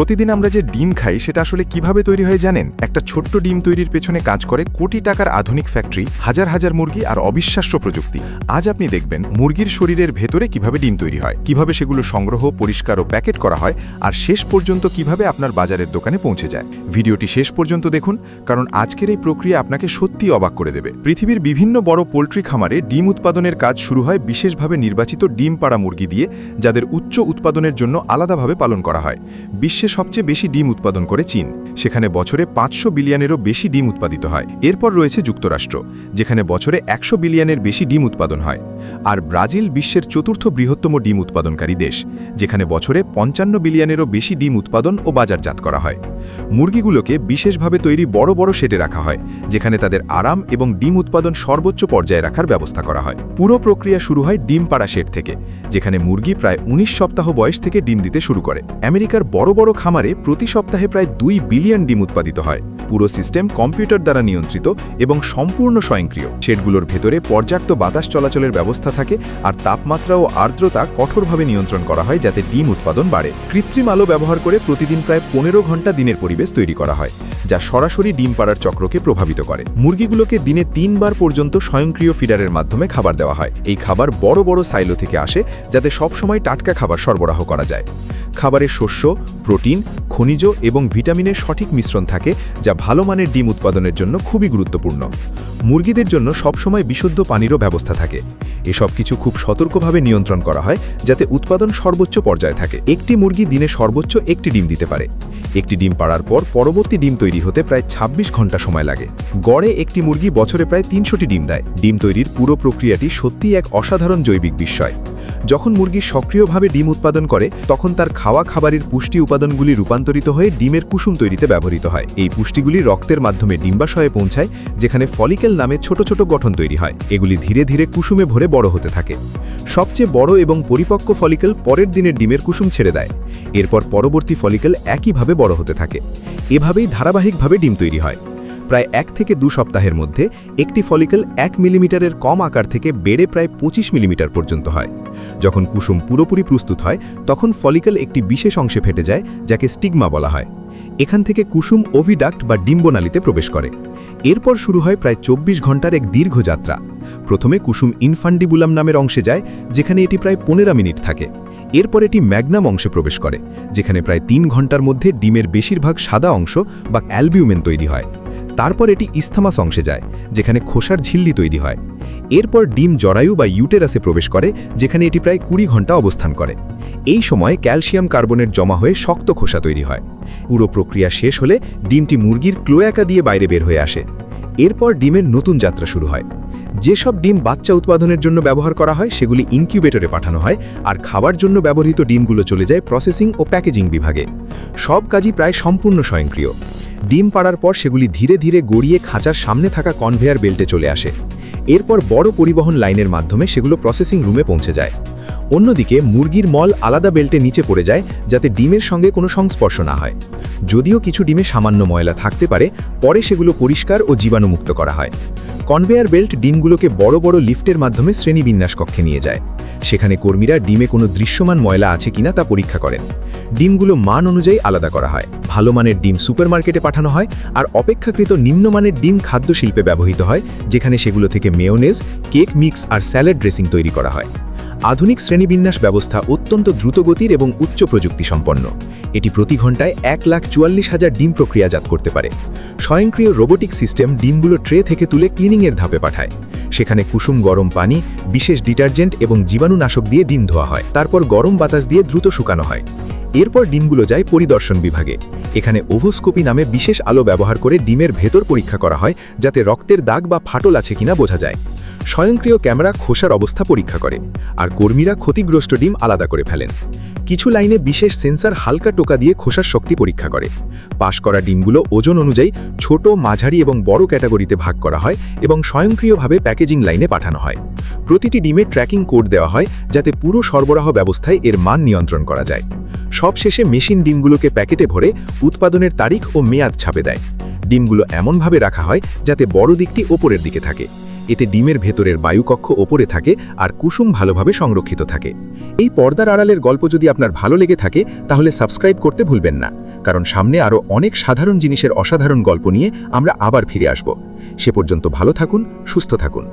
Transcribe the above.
প্রতিদিন আমরা যে ডিম খাই সেটা আসলে কিভাবে তৈরি হয় জানেন? একটা ছোট্ট ডিম তৈরির পেছনে কাজ করে কোটি টাকার আধুনিক ফ্যাক্টরি, হাজার হাজার মুরগি আর অবিশ্বাস্য প্রযুক্তি। আজ আপনি দেখবেন মুরগির শরীরের ভেতরে কিভাবে ডিম তৈরি হয়, কিভাবে সেগুলো সংগ্রহ, পরিষ্কার ও প্যাকেট করা হয়, আর শেষ পর্যন্ত কিভাবে আপনার বাজারের দোকানে পৌঁছে যায়। ভিডিওটি শেষ পর্যন্ত দেখুন, কারণ আজকের এই প্রক্রিয়া আপনাকে সত্যি অবাক করে দেবে। পৃথিবীর বিভিন্ন বড় পোল্ট্রি খামারে ডিম উৎপাদনের কাজ শুরু হয় বিশেষভাবে নির্বাচিত ডিম পাড়া মুরগি দিয়ে, যাদের উচ্চ উৎপাদনের জন্য আলাদাভাবে পালন করা হয়। বিশ্বে সবচেয়ে বেশি ডিম উৎপাদন করে চীন, সেখানে বছরে 500 বিলিয়নেরও বেশি ডিম উৎপাদিত হয়। এরপর রয়েছে যুক্তরাষ্ট্র, যেখানে বছরে 100 বিলিয়নের বেশি ডিম উৎপাদন হয়। আর ব্রাজিল বিশ্বের চতুর্থ বৃহত্তম ডিম উৎপাদনকারী দেশ, যেখানে বছরে 55 বিলিয়নেরও বেশি ডিম উৎপাদন ও বাজারজাত করা হয়। মুরগিগুলোকে বিশেষভাবে তৈরি বড় বড় শেডে রাখা হয়, যেখানে তাদের আরাম এবং ডিম উৎপাদন সর্বোচ্চ পর্যায়ে রাখার ব্যবস্থা করা হয়। পুরো প্রক্রিয়া শুরু হয় ডিম পাড়া শেড থেকে, যেখানে মুরগি প্রায় 19 সপ্তাহ বয়স থেকে ডিম দিতে শুরু করে। আমেরিকার বড় বড় খামারে প্রতি সপ্তাহে প্রায় 2 বিলিয়ন ডিম উৎপাদিত হয়। পুরো সিস্টেম কম্পিউটার দ্বারা নিয়ন্ত্রিত এবং সম্পূর্ণ স্বয়ংক্রিয়। শেডগুলোর ভেতরে পর্যাপ্ত বাতাস চলাচলের ব্যবস্থা থাকে, আর তাপমাত্রা ও আর্দ্রতা কঠোরভাবে নিয়ন্ত্রণ করা হয় যাতে ডিম উৎপাদন বাড়ে। কৃত্রিম আলো ব্যবহার করে প্রতিদিন প্রায় 15 ঘন্টা দিনের পরিবেশ তৈরি করা হয়, যা সরাসরি ডিম পাড়ার চক্রকে প্রভাবিত করে। মুরগিগুলোকে দিনে 3 বার পর্যন্ত স্বয়ংক্রিয় ফিডারের মাধ্যমে খাবার দেওয়া হয়। এই খাবার বড় বড় সাইলো থেকে আসে, যাতে সবসময় টাটকা খাবার সরবরাহ করা যায়। খাবারের শস্য, প্রোটিন, খনিজ এবং ভিটামিনের সঠিক মিশ্রণ থাকে, যা ভালো মানের ডিম উৎপাদনের জন্য খুবই গুরুত্বপূর্ণ। মুরগিদের জন্য সবসময় বিশুদ্ধ পানিরও ব্যবস্থা থাকে। এসব কিছু খুব সতর্কভাবে নিয়ন্ত্রণ করা হয়, যাতে উৎপাদন সর্বোচ্চ পর্যায়ে থাকে। একটি মুরগি দিনে সর্বোচ্চ একটি ডিম দিতে পারে। একটি ডিম পাড়ার পর পরবর্তী ডিম তৈরি হতে প্রায় 26 ঘন্টা সময় লাগে। গড়ে একটি মুরগি বছরে প্রায় 300টি ডিম দেয়। ডিম তৈরির পুরো প্রক্রিয়াটি সত্যিই এক অসাধারণ জৈবিক বিস্ময়। যখন মুরগি সক্রিয়ভাবে ডিম উৎপাদন করে, তখন তার খাওয়া খাবারের পুষ্টি উপাদানগুলি রূপান্তরিত হয়ে ডিমের কুসুম তৈরিতে ব্যবহৃত হয়। এই পুষ্টিগুলি রক্তের মাধ্যমে ডিম্বাশয়ে পৌঁছায়, যেখানে ফলিকেল নামে ছোট ছোট গঠন তৈরি হয়। এগুলি ধীরে ধীরে কুসুমে ভরে বড় হতে থাকে। সবচেয়ে বড় এবং পরিপক্ক ফলিকেল পরের দিনের ডিমের কুসুম ছেড়ে দেয়। এরপর পরবর্তী ফলিকেল একইভাবে বড় হতে থাকে। এভাবেই ধারাবাহিকভাবে ডিম তৈরি হয়। প্রায় 1 থেকে 2 সপ্তাহের মধ্যে একটি ফলিকেল 1 মিলিমিটারের কম আকার থেকে বেড়ে প্রায় 25 মিলিমিটার পর্যন্ত হয়। যখন কুসুম পুরোপুরি প্রস্তুত হয়, তখন ফলিকেল একটি বিশেষ অংশে ফেটে যায়, যাকে স্টিগমা বলা হয়। এখান থেকে কুসুম ওভিডাক্ট বা ডিম্বনালীতে প্রবেশ করে। এরপর শুরু হয় প্রায় 24 ঘন্টার এক দীর্ঘ যাত্রা। প্রথমে কুসুম ইনফান্ডিবুলাম নামের অংশে যায়, যেখানে এটি প্রায় 15 মিনিট থাকে। এরপর এটি ম্যাগনাম অংশে প্রবেশ করে, যেখানে প্রায় 3 ঘন্টার মধ্যে ডিমের বেশিরভাগ সাদা অংশ বা অ্যালবিউমেন তৈরি হয়। তারপর এটি ইসথামাস অংশে যায়, যেখানে খোসার ঝিল্লি তৈরি হয়। এরপর ডিম জরায়ু বা ইউটেরাসে প্রবেশ করে, যেখানে এটি প্রায় 20 ঘন্টা অবস্থান করে। এই সময় ক্যালসিয়াম কার্বনেট জমা হয়ে শক্ত খোসা তৈরি হয়। পুরো প্রক্রিয়া শেষ হলে ডিমটি মুরগির ক্লোয়াকা দিয়ে বাইরে বের হয়ে আসে। এরপর ডিমের নতুন যাত্রা শুরু হয়। যেসব ডিম বাচ্চা উৎপাদনের জন্য ব্যবহার করা হয়, সেগুলি ইনকিউবেটরে পাঠানো হয়, আর খাবার জন্য ব্যবহৃত ডিমগুলো চলে যায় প্রসেসিং ও প্যাকেজিং বিভাগে। সব কাজই প্রায় সম্পূর্ণ স্বয়ংক্রিয়। ডিম পাড়ার পর সেগুলি ধীরে ধীরে গড়িয়ে খাঁচার সামনে থাকা কনভেয়ার বেল্টে চলে আসে। এরপর বড় পরিবহন লাইনের মাধ্যমে সেগুলো প্রসেসিং রুমে পৌঁছে যায়। অন্যদিকে মুরগির মল আলাদা বেল্টে নিচে পড়ে যায়, যাতে ডিমের সঙ্গে কোনো সংস্পর্শ না হয়। যদিও কিছু ডিমে সামান্য ময়লা থাকতে পারে, পরে সেগুলো পরিষ্কার ও জীবাণুমুক্ত করা হয়। কনভেয়ার বেল্ট ডিমগুলোকে বড় বড় লিফটের মাধ্যমে শ্রেণীবিন্যাস কক্ষে নিয়ে যায়। সেখানে কর্মীরা ডিমে কোনো দৃশ্যমান ময়লা আছে কিনা তা পরীক্ষা করেন। ডিমগুলো মান অনুযায়ী আলাদা করা হয়। ভালো মানের ডিম সুপারমার্কেটে পাঠানো হয়, আর অপেক্ষাকৃত নিম্নমানের ডিম খাদ্য শিল্পে ব্যবহৃত হয়, যেখানে সেগুলো থেকে মেয়োনেজ, কেক মিক্স আর স্যালাড ড্রেসিং তৈরি করা হয়। আধুনিক শ্রেণীবিন্যাস ব্যবস্থা অত্যন্ত দ্রুতগতির এবং উচ্চ প্রযুক্তি সম্পন্ন। এটি প্রতি ঘন্টায় 1,44,000 ডিম প্রক্রিয়াজাত করতে পারে। স্বয়ংক্রিয় রোবোটিক সিস্টেম ডিমগুলো ট্রে থেকে তুলে ক্লিনিংয়ের ধাপে পাঠায়। সেখানে কুসুম গরম পানি, বিশেষ ডিটারজেন্ট এবং জীবাণুনাশক দিয়ে ডিম ধোয়া হয়। তারপর গরম বাতাস দিয়ে দ্রুত শুকানো হয়। এরপর ডিমগুলো যায় পরিদর্শন বিভাগে। এখানে ওভোস্কোপি নামে বিশেষ আলো ব্যবহার করে ডিমের ভেতর পরীক্ষা করা হয়, যাতে রক্তের দাগ বা ফাটল আছে কিনা বোঝা যায়। স্বয়ংক্রিয় ক্যামেরা খোসার অবস্থা পরীক্ষা করে, আর কর্মীরা ক্ষতিগ্রস্ত ডিম আলাদা করে ফেলেন। কিছু লাইনে বিশেষ সেন্সর হালকা টোকা দিয়ে খোসার শক্তি পরীক্ষা করে। পাস করা ডিমগুলো ওজন অনুযায়ী ছোট, মাঝারি এবং বড় ক্যাটাগরিতে ভাগ করা হয় এবং স্বয়ংক্রিয়ভাবে প্যাকেজিং লাইনে পাঠানো হয়। প্রতিটি ডিমে ট্র্যাকিং কোড দেওয়া হয়, যাতে পুরো সরবরাহ ব্যবস্থায় এর মান নিয়ন্ত্রণ করা যায়। সবশেষে মেশিন ডিমগুলোকে প্যাকেটে ভরে উৎপাদনের তারিখ ও মেয়াদ ছাপে দেয়। ডিমগুলো এমনভাবে রাখা হয় যাতে বড় দিকটি ওপরের দিকে থাকে। এতে ডিমের ভেতরের বায়ুকক্ষ ওপরে থাকে আর কুসুম ভালোভাবে সংরক্ষিত থাকে। এই পর্দার আড়ালের গল্প যদি আপনার ভালো লেগে থাকে, তাহলে সাবস্ক্রাইব করতে ভুলবেন না। কারণ সামনে আরও অনেক সাধারণ জিনিসের অসাধারণ গল্প নিয়ে আমরা আবার ফিরে আসব। সে পর্যন্ত ভালো থাকুন, সুস্থ থাকুন।